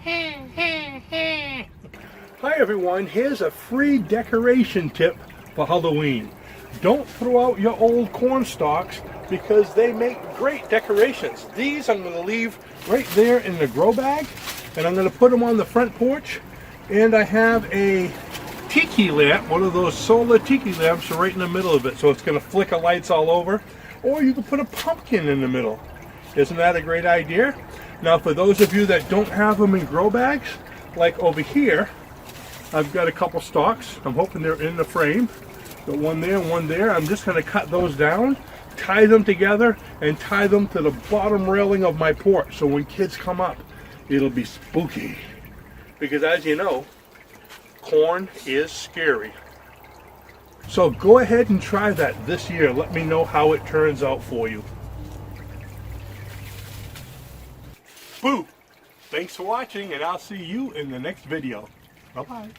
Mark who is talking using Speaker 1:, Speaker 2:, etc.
Speaker 1: Hi everyone, here's a free decoration tip for Halloween. Don't throw out your old corn stalks because they make great decorations. These I'm going to leave right there in the grow bag, and I'm going to put them on the front porch. And I have a tiki lamp, one of those solar tiki lamps right in the middle of it, so it's going to flicker lights all over. Or you can put a pumpkin in the middle. Isn't that a great idea? Now for those of you that don't have them in grow bags, like over here, I've got a couple stalks. I'm hoping they're in the frame. Got one there and one there. I'm just going to cut those down, tie them together, and tie them to the bottom railing of my porch. So when kids come up, it'll be spooky. Because as you know, corn is scary. So go ahead and try that this year. Let me know how it turns out for you. Boo! Thanks for watching, and I'll see you in the next video. Bye-bye.